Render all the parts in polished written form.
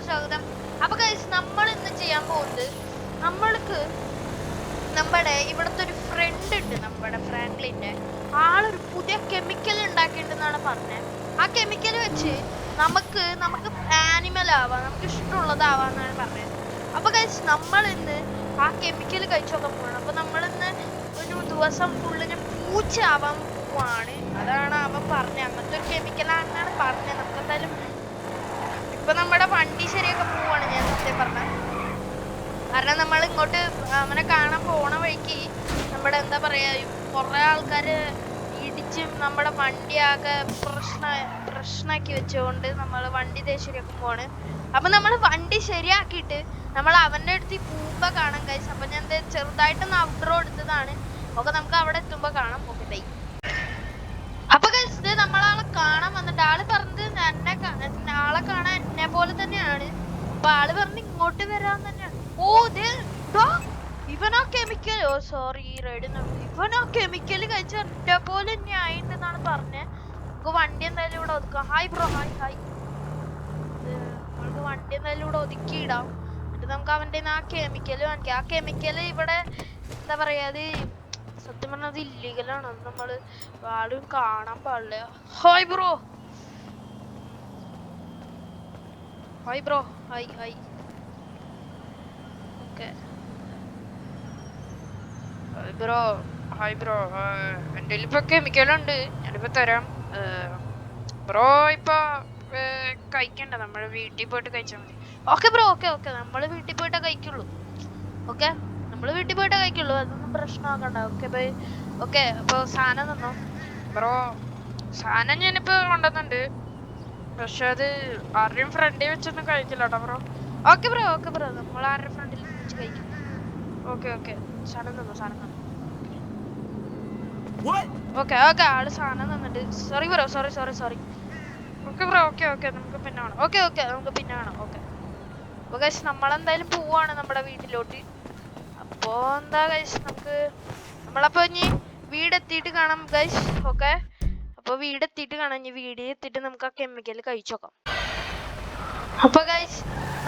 സ്വാഗതം. അപ്പൊ ഗൈസ് നമ്മൾ ഇന്ന് ചെയ്യാൻ പോകുന്നത് നമ്മൾക്ക് നമ്മുടെ ഇവിടുത്തെ ഒരു ഫ്രണ്ട് ഉണ്ട്, നമ്മുടെ ഫ്രാങ്ക്ലിന്റെ ആളൊരു പുതിയ കെമിക്കൽ ഉണ്ടാക്കിയിട്ടുണ്ടെന്നാണ് പറഞ്ഞത്. ആ കെമിക്കൽ വെച്ച് നമുക്ക് ആനിമൽ ആവാം, നമുക്ക് ഇഷ്ടമുള്ളതാവാന്നാണ് പറഞ്ഞത്. അപ്പൊ ഗൈസ് നമ്മൾ ഇന്ന് ആ കെമിക്കൽ കഴിച്ചൊക്കെ പോകണം. അപ്പൊ നമ്മളിന്ന് ഒരു ദിവസം ഫുള്ളിന് പൂച്ച ആവാൻ പോവാണ്. അതാണ് അവൻ പറഞ്ഞത്, അങ്ങനത്തെ ഒരു കെമിക്കലാണെന്നാണ് പറഞ്ഞത്. നമുക്ക് എന്തായാലും ഇപ്പൊ നമ്മുടെ വണ്ടി ശരിയൊക്കെ പോവാണ് ഞാൻ സത്യം പറഞ്ഞ. കാരണം നമ്മൾ ഇങ്ങോട്ട് അവനെ കാണാൻ പോണ വഴിക്ക് നമ്മുടെ എന്താ പറയാ കുറെ ആൾക്കാര് ഇടിച്ചും നമ്മുടെ വണ്ടി ആകെ പ്രശ്നമാക്കി വെച്ചുകൊണ്ട് നമ്മൾ വണ്ടി ശരിയാക്കാൻ പോവാണ്. അപ്പൊ നമ്മൾ വണ്ടി ശരിയാക്കിയിട്ട് നമ്മൾ അവന്റെ അടുത്ത് പോകുമ്പോ കാണാം ഗൈസ്. അപ്പൊ ഞാൻ ചെറുതായിട്ടൊന്ന് ഔട്ട്ഡോർ എടുത്തതാണ്. ഓക്കെ, നമുക്ക് അവിടെ എത്തുമ്പോ കാണാം. Okay bye. അപ്പൊ ഗൈസ് നമ്മളാളെ കാണാൻ വന്നിട്ട് ആള് പറഞ്ഞത് ആളെ കാണാൻ എന്നെ പോലെ തന്നെയാണ്. അപ്പൊ ആള് പറഞ്ഞ് ഇങ്ങോട്ട് വരാൻ തന്നെയാണ്. ഓ ഇവനാ കെമിക്കൽ, ഓ സോറി ഇവനാ കെമിക്കൽ കഴിച്ച എന്നെ പോലെ തന്നെ ആയിട്ടെന്നാണ് പറഞ്ഞത്. നമുക്ക് വണ്ടി എന്തായാലും ഇവിടെ ഒതുക്കാം. Hi bro, hi. നമുക്ക് വണ്ടി എന്തായാലും ഇവിടെ ഒതുക്കിയിടാം. എന്നിട്ട് നമുക്ക് അവന്റെ ആ കെമിക്കൽ വാങ്ങിക്കാം. ആ കെമിക്കൽ ഇവിടെ എന്താ പറയാ, അത് സത്യം പറഞ്ഞാൽ അത് ഇല്ലീഗലാണ്. അത് നമ്മള് ആരും കാണാൻ പാടില്ല. Hi bro, hi. Okay hi bro, എൻ്റെ ഇപ്പൊ കെമിക്കലുണ്ട്, ഞാനിപ്പോ തരാം. ബ്രോ ഇപ്പൊ കഴിക്കണ്ട, നമ്മള് വീട്ടിൽ പോയിട്ട് കഴിച്ചാൽ മതി. ഓക്കെ ബ്രോ, ഓക്കെ നമ്മള് വീട്ടിൽ പോയിട്ടേ കഴിക്കുള്ളൂ. ഓക്കെ, നമ്മള് വീട്ടിൽ പോയിട്ടേ കഴിക്കുള്ളൂ, അതൊന്നും പ്രശ്നമാക്കണ്ട. Okay bye. ഓക്കെ, അപ്പൊ സാധനം തന്നോ ബ്രോ. സാധനം ഞാനിപ്പോ കൊണ്ടുവന്നുണ്ട്, പക്ഷെ അത് ആരുടെയും ഫ്രണ്ടിൽ വെച്ചൊന്നും കഴിക്കില്ല കേട്ടോ ബ്രോ. ഓക്കെ ബ്രോ നമ്മൾ ആരുടെ ഫ്രണ്ടിൽ വെച്ച് കഴിക്കും. ഓക്കെ സാധനം തന്നു. ഓക്കെ ആള് സാധനം തന്നിട്ട് sorry bro, sorry. Okay bro, okay നമുക്ക് പിന്നെ കാണാം. ഓക്കെ നമുക്ക് പിന്നെ കാണാം. ഓക്കെ അപ്പൊ ഗൈസ് നമ്മളെന്തായാലും പോവാണ് നമ്മുടെ വീട്ടിലോട്ട്. അപ്പോ എന്താ ഗൈസ്, നമ്മളപ്പോ ഇനി വീടെത്തിയിട്ട് കാണാം ഗൈസ്. ഓക്കെ, അപ്പൊ വീടെത്തിയിട്ട് കാണാം. ഇനി വീടെത്തിയിട്ട് നമുക്ക് ആ കെമിക്കൽ കഴിച്ചോക്കാം. അപ്പൊ ഗൈസ്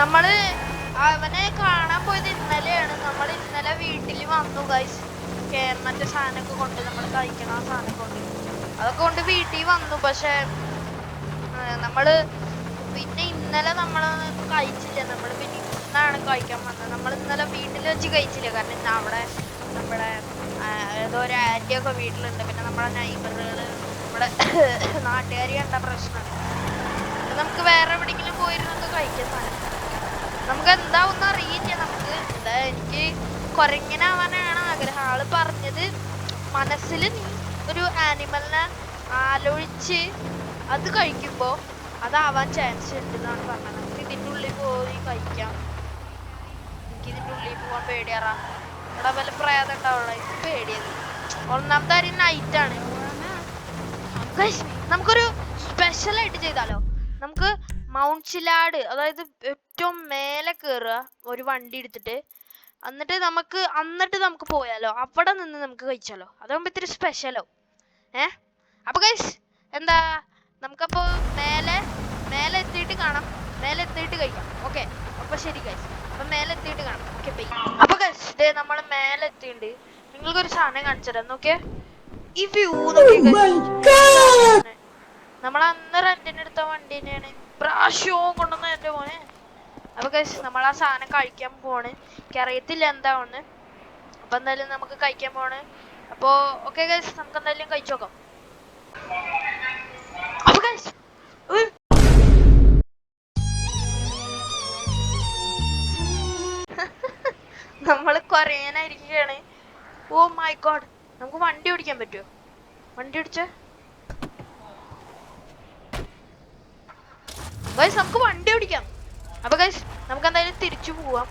നമ്മള് അവനെ കാണാൻ പോയത് ഇന്നലെയാണ്. നമ്മൾ ഇന്നലെ വീട്ടിൽ വന്നു ഗൈസ്. മറ്റേ സാധനമൊക്കെ കൊണ്ട്, നമ്മൾ കഴിക്കണം ആ സാധനം കൊണ്ട്, അതൊക്കെ കൊണ്ട് വീട്ടിൽ വന്നു. പക്ഷെ നമ്മള് പിന്നെ ഇന്നലെ നമ്മള് കഴിച്ചില്ല. നമ്മൾ പിന്നെ ഇന്നാണ് കഴിക്കാൻ വന്നത്. നമ്മൾ ഇന്നലെ വീട്ടിൽ വെച്ച് കഴിച്ചില്ല, കാരണം ഇന്ന് അവിടെ നമ്മുടെ ഏതോ ഒരു ആന്റിയൊക്കെ വീട്ടിലുണ്ട്. പിന്നെ നമ്മുടെ നൈബറുകള്, നമ്മുടെ നാട്ടുകാരി കണ്ട പ്രശ്നമാണ്. നമുക്ക് വേറെ എവിടെയെങ്കിലും പോയിരുന്നൊക്കെ കഴിക്കാൻ സാധനം. നമുക്ക് എന്താവുന്ന അറിയില്ല. എനിക്ക് കുരങ്ങനാവാനാണ് ആഗ്രഹം. ആള് പറഞ്ഞത് മനസ്സിൽ നീ ഒരു ആനിമലിനെ ആലോചിച്ച് അത് കഴിക്കുമ്പോ അതാവാൻ ചാൻസ് ഉണ്ട് എന്നാണ് പറഞ്ഞത്. നമുക്ക് ഇതിൻ്റെ ഉള്ളിൽ പോയി കഴിക്കാം. എനിക്ക് ഇതിൻ്റെ ഉള്ളിൽ പോകാൻ പേടിയാറാ. ഇവിടെ വല്ല പ്രേതം ഉണ്ടാവുള്ള എനിക്ക് പേടിയത്. ഒന്നാമത്തെ കാര്യം നൈറ്റാണ്. നമുക്കൊരു സ്പെഷ്യലായിട്ട് ചെയ്താലോ? നമുക്ക് മൗണ്ട് ചിലാഡ്, അതായത് ഏറ്റവും മേലെ കയറുക ഒരു വണ്ടി എടുത്തിട്ട്, എന്നിട്ട് നമുക്ക് പോയാലോ? അവിടെ നിന്ന് നമുക്ക് കഴിച്ചാലോ? അതാകുമ്പോ ഇത്തിരി സ്പെഷ്യലോ. അപ്പൊ ഗൈസ് എന്താ, നമുക്കപ്പോ മേലെ എത്തിയിട്ട് കാണാം, മേലെ എത്തിയിട്ട് കഴിക്കാം. ഓക്കെ, അപ്പൊ ശരി ഗൈസ്, അപ്പൊ മേലെ എത്തിയിട്ട് കാണാം. Okay bye. അപ്പൊ ഗൈസ് നമ്മള് മേലെ എത്തിയിട്ടുണ്ട്. നിങ്ങൾക്കൊരു സാധനം കാണിച്ചു തരാം. നോക്കിയേ, ഈ വ്യൂ നോക്കിയേ. നമ്മൾ അന്ന് റെന്റിന് എടുത്ത വണ്ടി തന്നെയാണ് പ്രാവശ്യവും കൊണ്ടുവന്ന എന്റെ മോനെ. അപ്പൊ ഗൈസ് നമ്മൾ ആ സാധനം കഴിക്കാൻ പോണ്. എനിക്ക് അറിയത്തില്ല എന്താണെന്ന്. അപ്പൊ എന്തായാലും നമുക്ക് കഴിക്കാൻ പോണ്. അപ്പൊ ഓക്കെ ഗൈസ്, നമുക്ക് എന്തായാലും കഴിച്ചു നോക്കാം. അപ്പൊ ഗൈസ് നമ്മള് കൊറേനായിരിക്കുകയാണ്. ഓ മൈ ഗോഡ്, നമുക്ക് വണ്ടി ഓടിക്കാൻ പറ്റുമോ? വണ്ടി ഓടിച്ച ഗൈസ്, നമുക്ക് വണ്ടി ഓടിക്കാം. അപ്പൊ ഗൈസ് നമുക്ക് എന്തായാലും തിരിച്ചു പോവാം.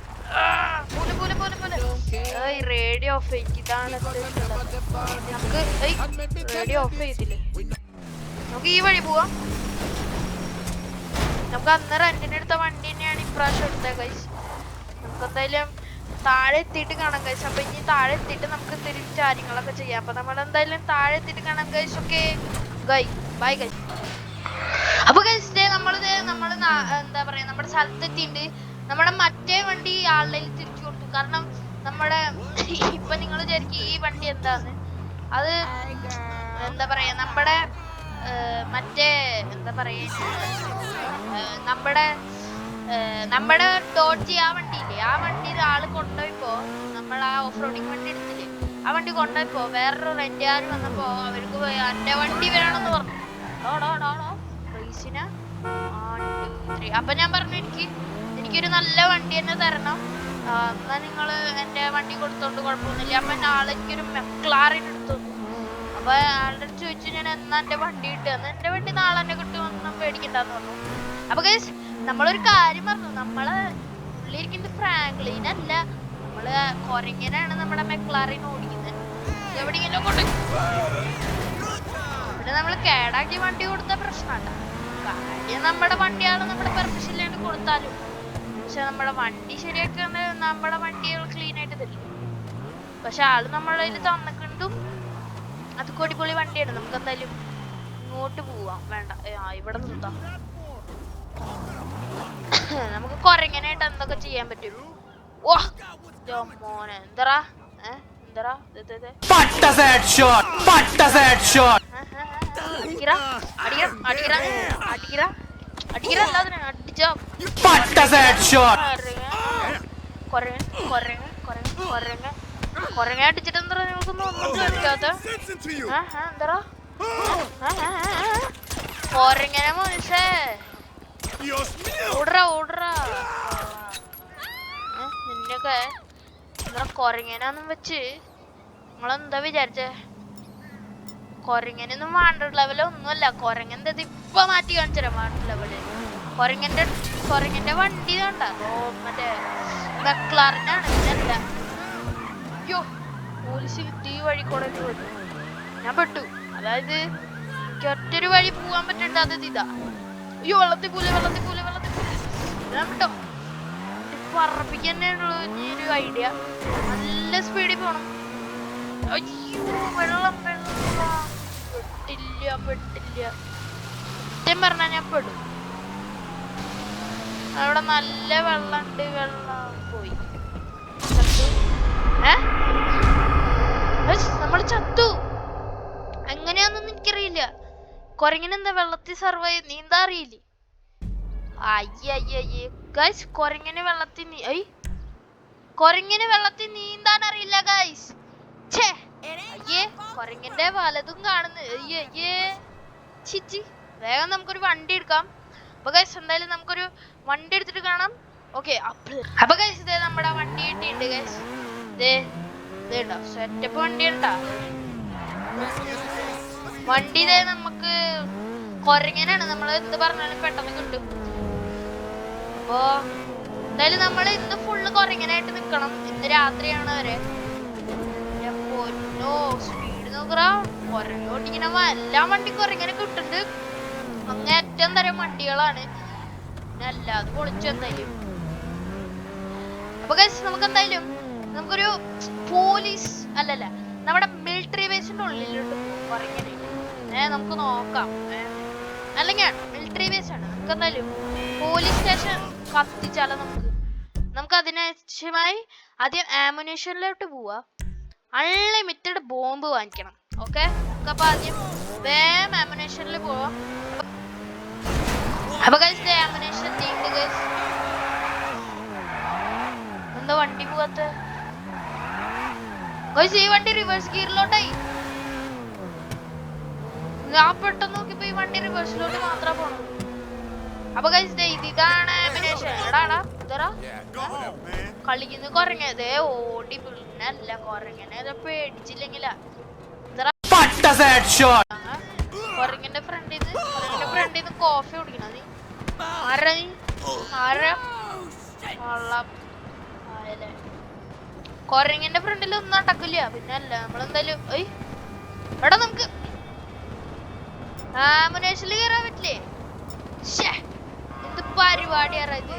റേഡിയോ ഓഫ് ചെയ്ത്, ഇതാണ് നമുക്ക് റേഡിയോ ഓഫ് ചെയ്തില്ലേ. നമുക്ക് ഈ വഴി പോവാം. നമുക്ക് അന്ന് റെന്റിനെടുത്ത വണ്ടി തന്നെയാണ് ഇപ്രാവശ്യം എടുത്തത് ഗൈസ്. നമുക്ക് എന്തായാലും താഴെ എത്തിയിട്ട് കാണാം ഗൈസ്. അപ്പൊ ഇനി താഴെ എത്തിയിട്ട് നമുക്ക് തിരിച്ച് കാര്യങ്ങളൊക്കെ ചെയ്യാം. അപ്പൊ നമ്മൾ എന്തായാലും താഴെ എത്തിയിട്ട് കാണാം ഗൈസ്. Okay bye guys. അപ്പൊ ഗൈസ് നമ്മള് എന്താ പറയാ, നമ്മുടെ സ്ഥലത്തെത്തിണ്ട്. നമ്മുടെ മറ്റേ വണ്ടി ആളുടെ തിരിച്ചു കൊടുത്തു. കാരണം നമ്മുടെ ഇപ്പൊ നിങ്ങൾ വിചാരിക്കും ഈ വണ്ടി എന്താന്ന്, അത് എന്താ പറയാ നമ്മുടെ മറ്റേ എന്താ പറയാ നമ്മുടെ ഡോഡ്ജി ആ വണ്ടിയില്ലേ, ആ വണ്ടി ആള് കൊണ്ടുപോയിപ്പോ നമ്മൾ ആ ഓഫ് റോഡിങ് വണ്ടി എടുത്തില്ലേ, ആ വണ്ടി കൊണ്ടുപോയിപ്പോ വേറൊരു റെന്റുകാർ വന്നപ്പോ അവർക്ക് എന്റെ വണ്ടി വേണമെന്ന് പറഞ്ഞു. റേസിന് 1 2 3. അപ്പൊ ഞാൻ പറഞ്ഞു എനിക്കൊരു നല്ല വണ്ടി തന്നെ തരണം, എന്നാ നിങ്ങൾ എന്റെ വണ്ടി കൊടുത്തോണ്ട് കുഴപ്പമൊന്നുമില്ല. അപ്പൊ ആള് എനിക്കൊരു മെക്ലാറിൻ എടുത്തു. അപ്പൊ ആളുടെ ചോദിച്ചു ഞാൻ എന്നാ എന്റെ വണ്ടി കിട്ടുക, എന്റെ വണ്ടി നാളെ തന്നെ കിട്ടുമെന്ന് പേടിക്കണ്ടെന്ന് പറഞ്ഞു. അപ്പൊ ഗൈസ് നമ്മളൊരു കാര്യം പറഞ്ഞു, നമ്മള് ഉള്ളിരിക്കുന്നത് ഫ്രാങ്ക്ലിൻ അല്ല, നമ്മള് കൊരങ്ങനാണ് നമ്മുടെ മെക്ലാറിൻ ഓടിക്കുന്നത്. എവിടെയെങ്കിലും കൊണ്ട് പിന്നെ നമ്മള് കേടാക്കി വണ്ടി കൊടുത്ത പ്രശ്നമല്ല. കാര്യം നമ്മുടെ വണ്ടിയാണ് നമ്മുടെ പെർമിഷൻ ഇല്ലാണ്ട് കൊടുത്താലും, പക്ഷെ നമ്മുടെ വണ്ടി ശരിയാക്കാൻ നമ്മുടെ വണ്ടികൾ ക്ലീൻ ആയിട്ട് തരും. പക്ഷെ ആള് നമ്മളെ കയ്യിൽ തന്നിട്ടുണ്ടും അത് കൊടിപൊളി വണ്ടിയാണ്. നമുക്ക് എന്തായാലും ഇങ്ങോട്ട് പോവാം. വേണ്ട, ഇവിടെ നിർത്താം. നമുക്ക് കൊരങ്ങനായിട്ട് എന്തൊക്കെ ചെയ്യാൻ പറ്റും? ഓ മോനെ എന്തറാ എന്തറാ കൊരങ്ങ അടിച്ചിട്ട് എന്താ നമുക്കൊന്നും ഒന്നും കേൾക്കാത്ത എന്തറാ കൊരങ്ങനെ മനുഷ്യ ഓടറാ നിന്നൊക്കെ എന്താ കൊരങ്ങനാന്നും വെച്ച് നിങ്ങളെന്താ വിചാരിച്ചേ? കൊരങ്ങനൊന്നും വാണ്ടർ ലെവലൊന്നുമല്ല. കൊരങ്ങൻ്റെ ഇപ്പൊ മാറ്റി കാണിച്ചരാ വാണ്ടർ ലെവല്. കൊരങ്ങന്റെ വണ്ടി കണ്ട മറ്റേ മെക്ലാറിനാണ്. ഇതല്ല. അയ്യോ പോലീസ് കിട്ടി ഈ വഴി കൂടെ ഞാൻ പെട്ടു. അതായത് ഒറ്റൊരു വഴി പോവാൻ പറ്റണ്ട, അത് ഇതാ. അയ്യോ വെള്ളത്തിൽ പോലെ ഞാൻ പെട്ടോ. പറപ്പിക്കാനുള്ളൂ ഈ ഒരു ഐഡിയ. നല്ല സ്പീഡിൽ പോണം. അയ്യോ വെള്ളം പെട്ടില്ല. സത്യം പറഞ്ഞാ ഞാൻ പെടും. അവിടെ നല്ല വെള്ളമുണ്ട്. വെള്ളം പോയി നമ്മൾ ചത്തു. എങ്ങനെയാന്നൊന്നും എനിക്കറിയില്ല. കൊരങ്ങനെന്താ വെള്ളത്തിൽ സർവൈവ് നീന്താ അറിയില്ലേ? അയ്യയ്യേ ഗൈസ്, കൊരങ്ങനെ വെള്ളത്തിൽ നീന്താൻ അറിയില്ല ഗൈസ്. അയ്യേ കൊരങ്ങന്റെ വലതും കാണുന്നു. അയ്യേ ചിച്ചി. വേഗം നമുക്കൊരു വണ്ടി എടുക്കാം. അപ്പൊ ഗൈസ് എന്തായാലും നമുക്കൊരു വണ്ടി എടുത്തിട്ട് കാണാം. ഓക്കെ അപ്പൊ ഗൈസ് ഇതേ നമ്മുടെ വണ്ടി കിട്ടിയിട്ടുണ്ട് ഗൈസ്. ഇതേണ്ടോ സെറ്റപ്പ് വണ്ടി ഉണ്ടാ വണ്ടി. ഇതേ നമുക്ക് കൊരങ്ങനാണ്. നമ്മൾ എന്ത് പറഞ്ഞാലും പെട്ടെന്ന് കിട്ടും. അപ്പൊ എന്തായാലും നമ്മൾ ഇന്ന് ഫുള്ള് കൊരങ്ങനായിട്ട് നിക്കണം. ഇന്ന് രാത്രിയാണ് വരെ. സ്പീഡ് നോക്കറാ. കൊരങ്ങ ഓടിക്കണ എല്ലാ വണ്ടിക്കും കൊരങ്ങനെ കിട്ടുന്നുണ്ട്. അങ്ങേറ്റം തരം വണ്ടികളാണ്. പിന്നെ അല്ലാതെ പൊളിച്ചു എന്തായാലും. അപ്പൊ ഗൈസ് നമുക്ക് എന്തായാലും നമുക്കൊരു പോലീസ് അല്ലല്ല നമ്മുടെ മിലിറ്ററി ബേസിന്റെ ഉള്ളിലോട്ട് കൊരങ്ങനെ നമുക്ക് നോക്കാം. അല്ലെങ്കിൽ മിലിറ്ററി ബേസ് ആണ്. നമുക്ക് എന്തായാലും പോലീസ് സ്റ്റേഷൻ കത്തിച്ചാലോ. നമുക്ക് അതിനാവശ്യമായി ആദ്യം ആമുനേഷനിലോട്ട് പോവാ. അൺലിമിറ്റഡ് ബോംബ് വാങ്ങിക്കണം. ഓക്കെ നമുക്കപ്പൊ ആദ്യം വേഗം ആമുനേഷനിൽ പോവാം. അപ്പൊ ഗൈസ് ആമുനേഷൻ നീണ്ട് ഗൈസ്. എന്താ വണ്ടി പോവാത്ത ഗൈസ്? ഈ വണ്ടി റിവേഴ്സ് ഗിയറിലോട്ടായി. ഞാൻ പെട്ടെന്ന് നോക്കിയപ്പോ ഈ വണ്ടി റിവേഴ്സിലോട്ട് മാത്രം പോണം. അപ്പൊ ഗൈസ് ഇതാണ് ആമുനേഷൻ. എടാടാ ഇതറാ കളിക്കുന്ന കൊരങ്ങതേ ഓടി. പിന്നല്ല കൊരങ്ങനെ പേടിച്ചില്ലെങ്കിലാ. കൊരങ്ങന്റെ ഫ്രണ്ടിന്ന് കോഫി കുടിക്കണം. നീ കൊരങ്ങന്റെ ഫ്രണ്ടിൽ ഒന്നും നടക്കില്ല. പിന്നല്ല നമ്മളെന്തായാലും എടാ നമുക്ക് ആമുനേഷനിൽ കയറാൻ പറ്റില്ലേ? എന്ത് പരിപാടിയാ ഇത്?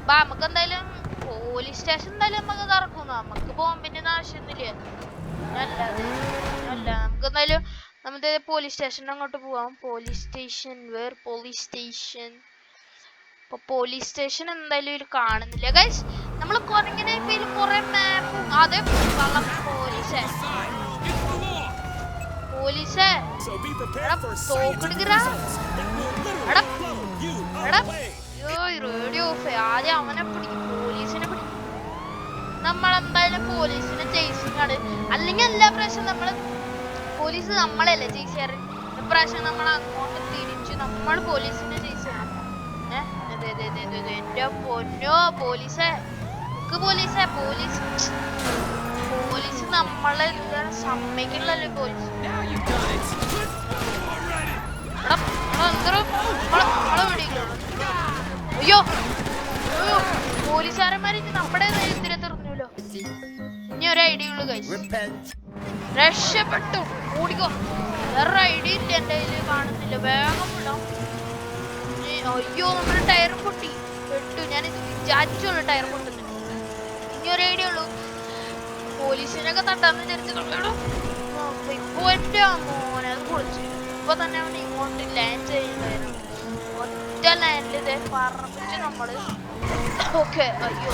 നമുക്ക് എന്തായാലും പോലീസ് സ്റ്റേഷൻ എന്തായാലും നമുക്ക് കറക്കും. നമുക്ക് ബോംബിന്റെ ആവശ്യമൊന്നുമില്ല. അല്ല നമുക്ക് എന്തായാലും നമ്മുടെ പോലീസ് സ്റ്റേഷൻ അങ്ങോട്ട് പോവാം. പോലീസ് സ്റ്റേഷൻ അപ്പൊ പോലീസ് സ്റ്റേഷൻ എന്തായാലും ഇതിൽ കാണുന്നില്ല ഗൈസ്. നമ്മൾ കുരങ്ങനെ പേര് കുറെ മാപ്പും അതേ പോലീസേ പോലീസേ തോക്കെടുക്കടാ. റേഡിയോ ഓഫ് ആദ്യം അവനെ പിടിക്കും, പോലീസിനെ പിടിക്കും. നമ്മളെന്തായാലും പോലീസിനെ ചേസിങ് ആണ്. അല്ലെങ്കിൽ എല്ലാ പ്രാവശ്യം നമ്മള് പോലീസ് നമ്മളല്ലേ ചേസ് ചെയ്യാറ്. ഇപ്രാവശ്യം നമ്മൾ അങ്ങോട്ട് തിരിച്ചു നമ്മൾ പോലീസിനെ ചേസ് ചെയ്യണം. എന്റെ പൊന്നോ പോലീസേ പോലീസേ പോലീസ് പോലീസ് നമ്മളെ സമ്മതിക്കണല്ലോ പോലീസ്. അയ്യോ അയ്യോ പോലീസുകാരന്മാര് നമ്മുടെ നെയ്ത്തിനെ തെറിഞ്ഞല്ലോ. ഇനി ഒരു ഐഡിയ ഉള്ളു കഴിച്ചു രക്ഷപ്പെട്ടു ഓടിക്കോ. വേറൊരു ഐഡിയ ഇല്ല എന്റെ കയ്യില് കാണുന്നില്ല. വേഗം വിടാം. അയ്യോ നമ്മുടെ ടയർ പൊട്ടി പെട്ടു. ഞാനിത് വിചാരിച്ചുള്ളൂ ടയർ പൊട്ടുന്നു. ഇനി ഒരു ഐഡിയ ഉള്ളൂ പോലീസിനൊക്കെ തട്ടാന്ന് വിചാരിച്ചു. ഇപ്പൊ എന്റെ മോനെ അത് പൊളിച്ചു. ഇപ്പൊ തന്നെ അവൻ ഇങ്ങോട്ട് ലാൻഡ് ചെയ്യുന്നുണ്ടായിരുന്നു. ഒറ്റ ലാൻഡിൽ ഇതേ പറപ്പിച്ച് നമ്മള്. ഓക്കെ അയ്യോ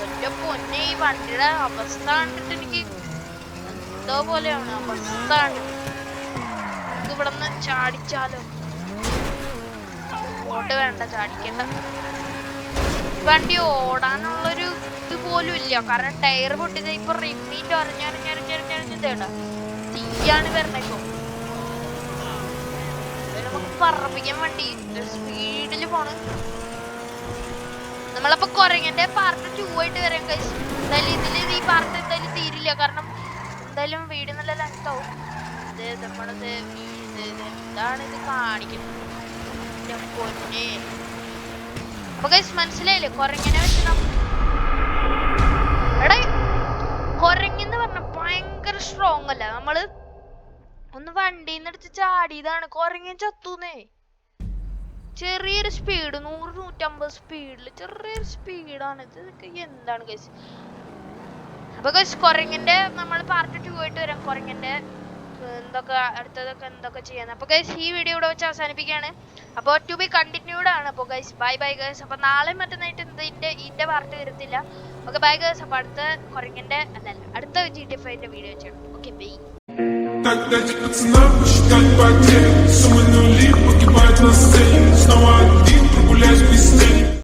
എന്റെ പൊന്നെ ഈ വണ്ടിയുടെ അവസ്ഥ കണ്ടിട്ട് എനിക്ക് എന്തോ പോലെയാണ് അവസ്ഥ കണ്ടിട്ട്. നമുക്ക് ഇവിടെ നിന്ന് ചാടിച്ചാലോ? ഓട്ട് വേണ്ട, ചാടിക്കണ്ട. വണ്ടി ഓടാനുള്ളൊരു ഇത് പോലും ഇല്ല. കാരണം ടയർ പൊട്ടിയത് ഇപ്പൊ റിമ്മീറ്റ് അറിഞ്ഞറിഞ്ഞറിഞ്ഞറിഞ്ഞറിഞ്ഞേടാ തീയാണ് വരണ. ഇപ്പൊ നമുക്ക് പറപ്പിക്കാൻ വണ്ടി സ്പീഡില് പോണ്. നമ്മളപ്പോ കുരങ്ങന്റെ പാർട്ട് 2 ആയിട്ട് വരാൻ കഴിച്ചു. എന്തായാലും ഇതില് ഈ പാർട്ട് എന്തായാലും തീരില്ല. കാരണം എന്തായാലും വീട് നല്ല ലെങ്ത് ആവും. ഇത് നമ്മളത് എന്താണ് ഇത് കാണിക്കുന്നത് പൊന്നെ. അപ്പൊ ഗൈസ് മനസ്സിലായില്ലേ കുരങ്ങനെ വെച്ച് എടാ കുരങ്ങെന്ന് പറഞ്ഞ ഭയങ്കര സ്ട്രോങ് അല്ല. നമ്മള് ഒന്ന് വണ്ടിന്ന് എടുത്ത് ചാടിയതാണ്. കുരങ്ങൻ ചത്തൂന്നേ. ചെറിയൊരു സ്പീഡ് 100-150 സ്പീഡില് ചെറിയൊരു സ്പീഡാണ്. ഇതൊക്കെ എന്താണ് ഗൈസ്? അപ്പൊ ഗൈസ് കുരങ്ങന്റെ നമ്മൾ പാർട്ട് 2 ആയിട്ട് വരാം. കുരങ്ങന്റെ എന്തൊക്കെ അടുത്തതൊക്കെ എന്തൊക്കെ ചെയ്യാന്ന്. അപ്പൊ ഗൈസ് ഈ വീഡിയോ ഇവിടെ വെച്ച് അവസാനിപ്പിക്കുകയാണ്. അപ്പോൾ ടു ബി കണ്ടിന്യൂഡ് ആണ്. അപ്പോൾ ഗൈസ് ബൈ ബൈ ഗൈസ്. അപ്പൊ നാളെ മറ്റന്നായിട്ട് ഇതിന്റെ പാർട്ട് വരത്തില്ല. Okay bye guys. അപ്പൊ അടുത്ത കുരങ്ങന്റെ അടുത്ത GTA5 വീഡിയോ വെച്ചാണ്. Okay bye. Так дайте пацанам посчитать потери. Суммы нули погибают на сцене. Снова один прогуляюсь без тени.